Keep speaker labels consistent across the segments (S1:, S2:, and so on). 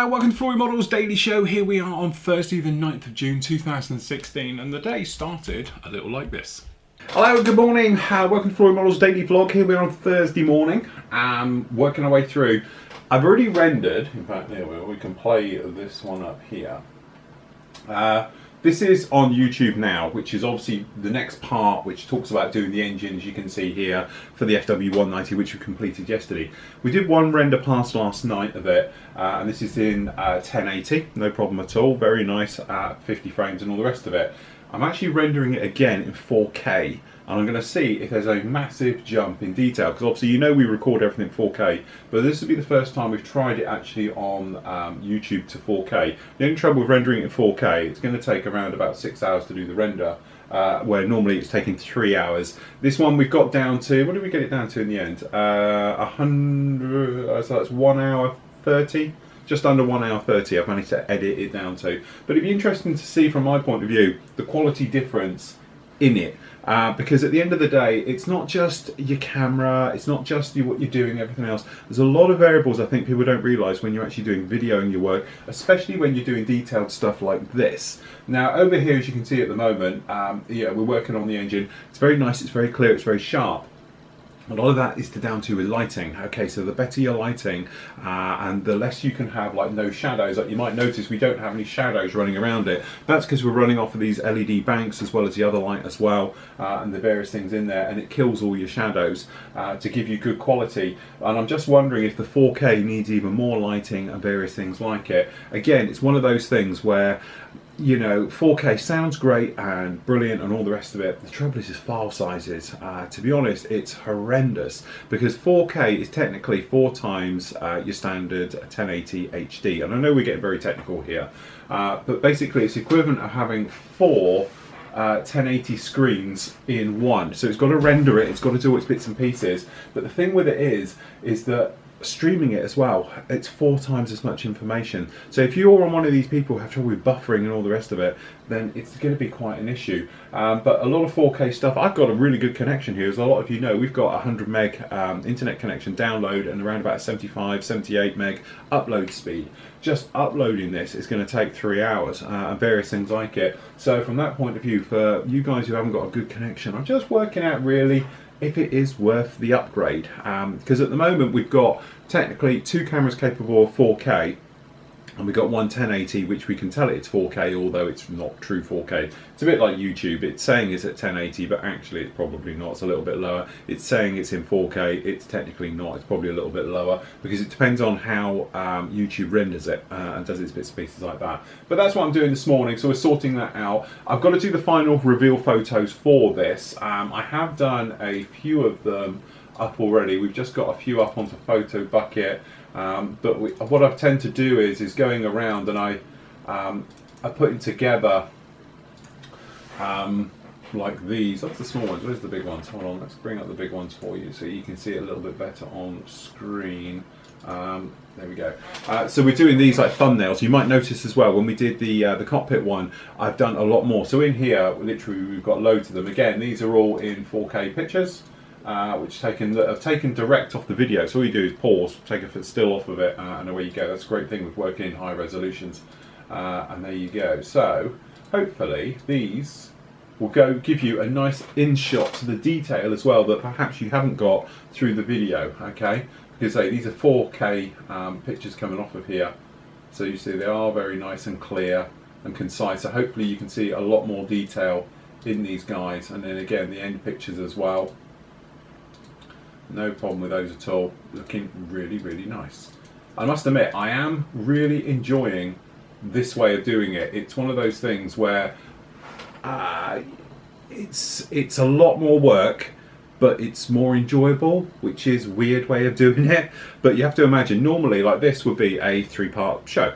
S1: Welcome to Flory Models Daily Show. Here we are on Thursday the 9th of June 2016 and the day started a little like this. Hello, good morning. Welcome to Flory Models Daily Vlog. Here we are on Thursday morning, working our way through. I've already rendered, in fact there we can play this one up here. This is on YouTube now, which is obviously the next part, which talks about doing the engine, as you can see here, for the FW190, which we completed yesterday. We did one render pass last night of it, and this is in 1080, no problem at all, very nice at 50 frames and all the rest of it. I'm actually rendering it again in 4K, and I'm going to see if there's a massive jump in detail, because obviously you know we record everything in 4K, but this will be the first time we've tried it actually on YouTube to 4K. The only trouble with rendering it in 4K, it's going to take around about 6 hours to do the render, where normally it's taking 3 hours. This one we've got down to, what did we get it down to in the end? 100, so that's 1 hour 30. Just under 1 hour 30 I've managed to edit it down to. But it'd be interesting to see from my point of view the quality difference in it. Because at the end of the day, it's not just your camera, it's not just what you're doing, everything else. There's a lot of variables I think people don't realise when you're actually doing videoing your work, especially when you're doing detailed stuff like this. Now over here, as you can see at the moment, yeah, we're working on the engine. It's very nice, it's very clear, it's very sharp. A lot of that is down to with lighting. Okay, so the better your lighting and the less you can have like no shadows. Like you might notice we don't have any shadows running around it. That's because we're running off of these LED banks as well as the other light as well, and the various things in there, and it kills all your shadows to give you good quality. And I'm just wondering if the 4K needs even more lighting and various things like it. Again, it's one of those things where, you know, 4K sounds great and brilliant and all the rest of it. The trouble is file sizes. To be honest, it's horrendous because 4K is technically 4 times your standard 1080 HD. And I know we're getting very technical here, but basically it's equivalent of having 4 1080 screens in one. So it's got to render it, it's got to do all its bits and pieces. But the thing with it is that streaming it as well, it's 4 times as much information. So if you're on one of these people who have trouble with buffering and all the rest of it, then it's going to be quite an issue. But a lot of 4K stuff, I've got a really good connection here. As a lot of you know, we've got a 100 meg internet connection download and around about 75, 78 meg upload speed. Just uploading this is going to take 3 hours and various things like it. So from that point of view, for you guys who haven't got a good connection, I'm just working out really if it is worth the upgrade, because at the moment we've got technically 2 cameras capable of 4K, and we've got one 1080 which we can tell it's 4K, although it's not true 4K. It's a bit like YouTube, it's saying it's at 1080 but actually it's probably not, it's a little bit lower. It's saying it's in 4K, it's technically not, it's probably a little bit lower, because it depends on how YouTube renders it and does its bits and pieces like that. But that's what I'm doing this morning, so we're sorting that out. I've got to do the final reveal photos for this. I have done a few of them up already. We've just got a few up onto Photo Bucket, but what I tend to do is going around and I putting together like these. That's the small ones. Where's the big ones? Hold on, let's bring up the big ones for you so you can see it a little bit better on screen. There we go. So we're doing these like thumbnails. You might notice as well when we did the cockpit one, I've done a lot more. So in here, literally, we've got loads of them. Again, these are all in 4K pictures, which have taken direct off the video. So all you do is pause, take a still off of it, and away you go. That's a great thing with working in high resolutions. And there you go. So hopefully these will give you a nice in-shot to the detail as well that perhaps you haven't got through the video. Okay, because these are 4K pictures coming off of here. So you see they are very nice and clear and concise. So hopefully you can see a lot more detail in these guys. And then again, the end pictures as well. No problem with those at all. Looking really, really nice. I must admit, I am really enjoying this way of doing it. It's one of those things where it's a lot more work, but it's more enjoyable, which is a weird way of doing it. But you have to imagine, normally like this would be a 3-part show.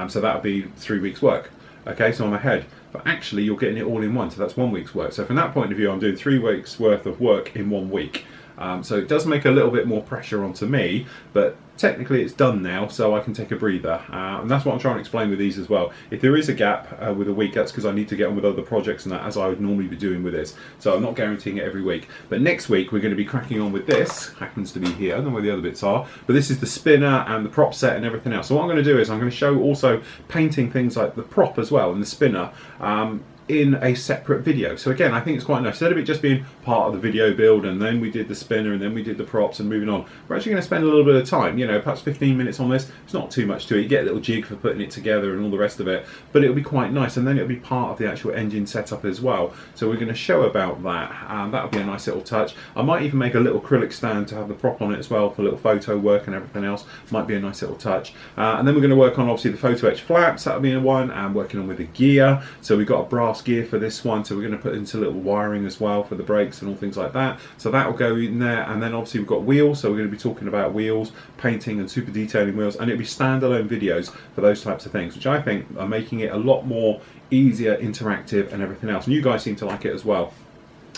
S1: So that would be 3 weeks work. Okay, so I'm ahead. But actually you're getting it all in one, so that's 1 week's work. So from that point of view, I'm doing 3 weeks worth of work in 1 week. So it does make a little bit more pressure onto me, but technically it's done now, so I can take a breather. And that's what I'm trying to explain with these as well. If there is a gap with a week, that's because I need to get on with other projects and that, as I would normally be doing with this. So I'm not guaranteeing it every week. But next week we're going to be cracking on with this. Happens to be here, I don't know where the other bits are, but this is the spinner and the prop set and everything else. So what I'm going to do is I'm going to show also painting things like the prop as well and the spinner in a separate video. So again, I think it's quite nice. Instead of it just being part of the video build and then we did the spinner and then we did the props and moving on, we're actually going to spend a little bit of time, you know, perhaps 15 minutes on this. It's not too much to it. You get a little jig for putting it together and all the rest of it, but it'll be quite nice, and then it'll be part of the actual engine setup as well. So we're going to show about that, and that'll be a nice little touch. I might even make a little acrylic stand to have the prop on it as well for little photo work and everything else. Might be a nice little touch. And then we're going to work on obviously the photo etch flaps. That'll be one, and working on with the gear. So we've got a brass gear for this one. So we're going to put into little wiring as well for the brakes and all things like that. So that will go in there, and then obviously we've got wheels. So we're going to be talking about wheels, painting and super detailing wheels, and it'll be standalone videos for those types of things, which I think are making it a lot more easier, interactive and everything else. And you guys seem to like it as well.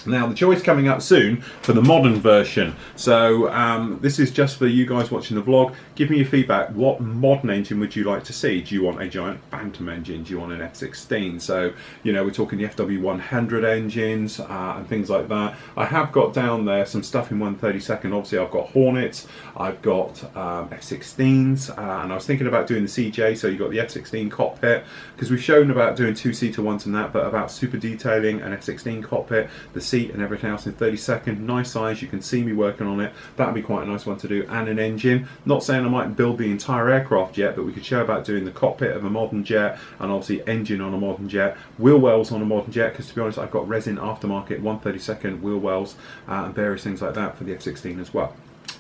S1: Now the choice coming up soon for the modern version. So this is just for you guys watching the vlog. Give me your feedback. What modern engine would you like to see? Do you want a giant Bantam engine? Do you want an F16? So, you know, we're talking the FW100 engines and things like that. I have got down there some stuff in 132nd. Obviously I've got Hornets, I've got F16s, and I was thinking about doing the CJ. So you've got the F16 cockpit, because we've shown about doing 2-seater ones and that, but about super detailing an F16 cockpit, the seat and everything else in 32nd. Nice size, you can see me working on it. That'd be quite a nice one to do. And an engine. Not saying I might build the entire aircraft yet, but we could show about doing the cockpit of a modern jet, and obviously engine on a modern jet, wheel wells on a modern jet, because to be honest I've got resin aftermarket 132nd wheel wells and various things like that for the F16 as well.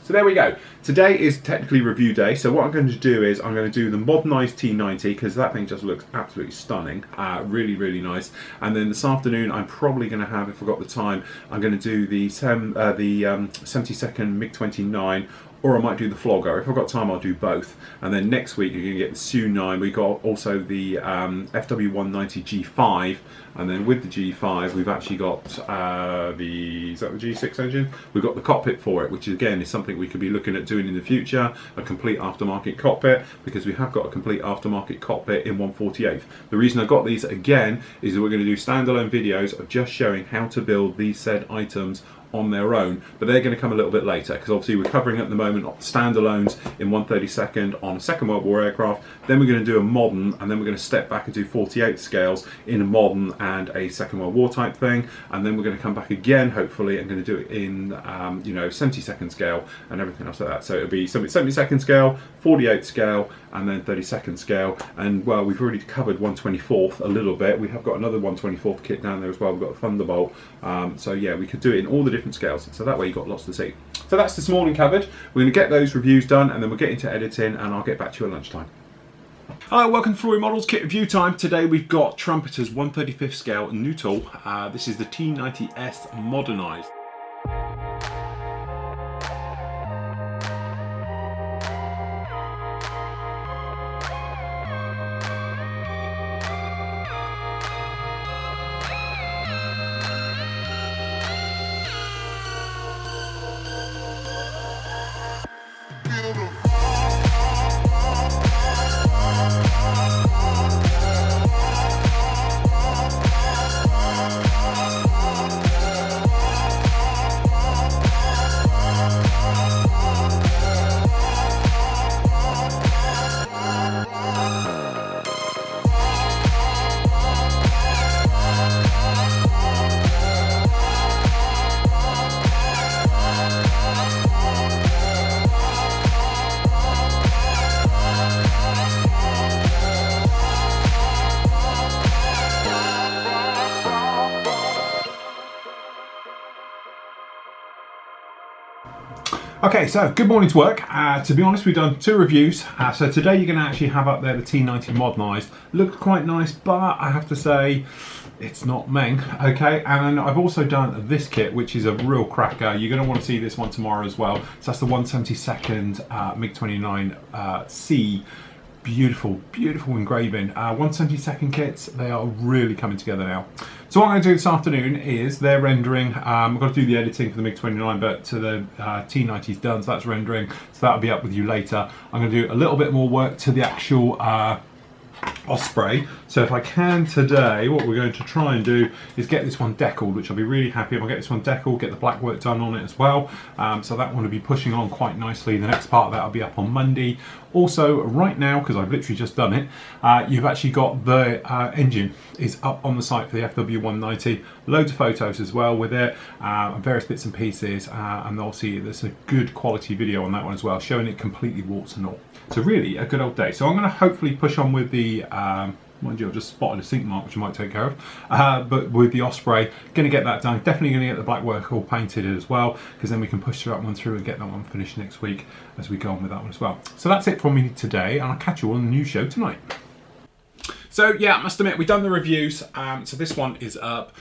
S1: So there we go. Today is technically review day, so what I'm going to do is I'm going to do the modernised T90, because that thing just looks absolutely stunning, really, really nice. And then this afternoon I'm probably going to have, if I've got the time, I'm going to do the 72nd MiG-29, or I might do the Flogger. If I've got time, I'll do both. And then next week you're going to get the Su-9. We've got also the FW190 G5, and then with the G5 we've actually got is that the G6 engine? We've got the cockpit for it, which again is something we could be looking at doing in the future, a complete aftermarket cockpit, because we have got a complete aftermarket cockpit in 148th. The reason I got these again is that we're going to do standalone videos of just showing how to build these said items on their own, but they're going to come a little bit later, because obviously we're covering at the moment standalones in 132nd on a Second World War aircraft. Then we're going to do a modern, and then we're going to step back and do 48 scales in a modern and a Second World War type thing, and then we're going to come back again hopefully and going to do it in you know, 72nd scale and everything else like that. So it'll be 72nd scale, 48 scale, and then 32nd scale. And well, we've already covered 124th a little bit. We have got another 124th kit down there as well. We've got a Thunderbolt. So yeah, we could do it in all the different scales, so that way you've got lots to see. So that's this morning covered. We're going to get those reviews done, and then we'll get into editing, and I'll get back to you at lunchtime. Hello, welcome to Flory Models Kit Review Time. Today we've got Trumpeter's 135th scale new tool. This is the T90S modernised. Okay, so good morning to work. To be honest, we've done 2 reviews. So today you're going to actually have up there the T90 modernised. Looked quite nice, but I have to say it's not Meng. Okay, and then I've also done this kit, which is a real cracker. You're going to want to see this one tomorrow as well. So that's the 172nd MiG-29C beautiful, beautiful engraving. 1/72 kits, they are really coming together now. So what I'm going to do this afternoon is they're rendering. I've got to do the editing for the MiG-29, but to the T90's done, so that's rendering. So that'll be up with you later. I'm going to do a little bit more work to the actual Osprey. So if I can today, what we're going to try and do is get this one deckled, which I'll be really happy if I get this one deckled, get the black work done on it as well. So that one will be pushing on quite nicely. The next part of that will be up on Monday. Also, right now, because I've literally just done it, you've actually got the engine is up on the site for the FW190. Loads of photos as well with it, various bits and pieces, and obviously there's a good quality video on that one as well, showing it completely warts and all. So really a good old day. So I'm going to hopefully push on with the, mind you, I've just spotted a sink mark which I might take care of, but with the Osprey, going to get that done. Definitely going to get the black work all painted as well, because then we can push that one through and get that one finished next week as we go on with that one as well. So that's it from me today, and I'll catch you on the new show tonight. So yeah, I must admit, we've done the reviews, so this one is up.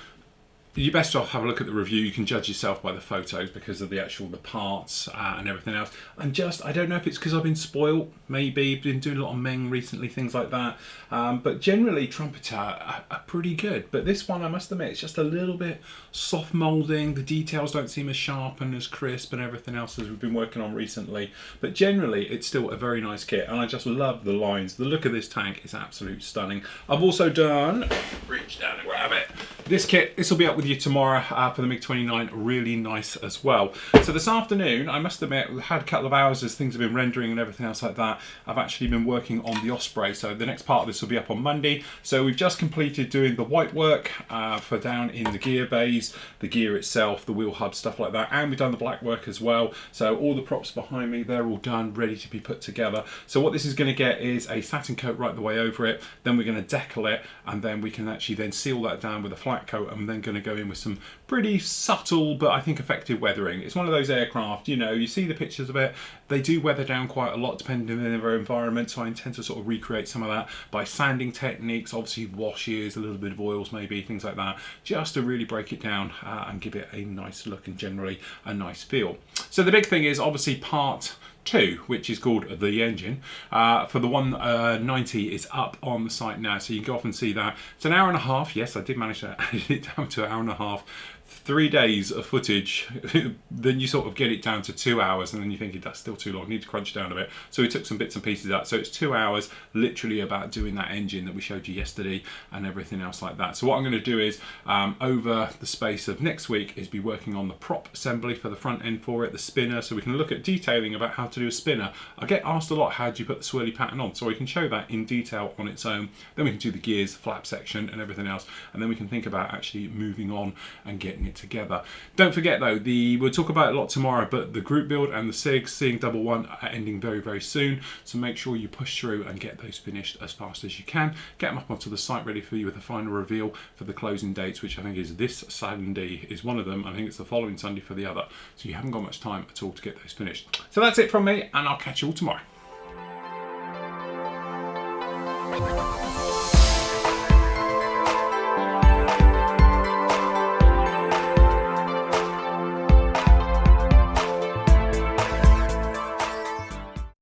S1: You best off have a look at the review. You can judge yourself by the photos because of the parts and everything else. And just, I don't know if it's because I've been spoiled, maybe been doing a lot of Meng recently, things like that. But generally, Trumpeter are pretty good. But this one, I must admit, it's just a little bit soft moulding. The details don't seem as sharp and as crisp and everything else as we've been working on recently. But generally, it's still a very nice kit. And I just love the lines. The look of this tank is absolutely stunning. I've also done, reach down and grab it, this kit. This will be up with you tomorrow for the MiG-29, really nice as well. So this afternoon, I must admit, we've had a couple of hours as things have been rendering and everything else like that. I've actually been working on the Osprey, so the next part of this will be up on Monday. So we've just completed doing the white work for down in the gear bays, the gear itself, the wheel hub, stuff like that, and we've done the black work as well. So all the props behind me, they're all done, ready to be put together. So what this is going to get is a satin coat right the way over it, then we're going to decal it, and then we can actually then seal that down with a flat coat. I'm then going to go in with some pretty subtle but I think effective weathering. It's one of those aircraft, you know, you see the pictures of it, they do weather down quite a lot depending on their environment, so I intend to sort of recreate some of that by sanding techniques, obviously washes, a little bit of oils maybe, things like that, just to really break it down and give it a nice look and generally a nice feel. So the big thing is obviously part 2, which is called the engine for the 190 is up on the site now, so you can go off and see that. It's an hour and a half. Yes, I did manage to edit it down to an hour and a half. 3 days of footage, then you sort of get it down to 2 hours, and then you think that's still too long, need to crunch down a bit. So we took some bits and pieces out. So it's 2 hours literally about doing that engine that we showed you yesterday and everything else like that. So what I'm going to do is over the space of next week is be working on the prop assembly for the front end for it, the spinner, so we can look at detailing about how to do a spinner. I get asked a lot, how do you put the swirly pattern on? So we can show that in detail on its own. Then we can do the gears, flap section and everything else, and then we can think about actually moving on and getting it together. Don't forget though, we'll talk about it a lot tomorrow, but the group build and the SIGs, seeing double one, are ending very, very soon. So make sure you push through and get those finished as fast as you can. Get them up onto the site ready for you with the final reveal for the closing dates, which I think is this Sunday is one of them. I think it's the following Sunday for the other. So you haven't got much time at all to get those finished. So that's it from me, and I'll catch you all tomorrow.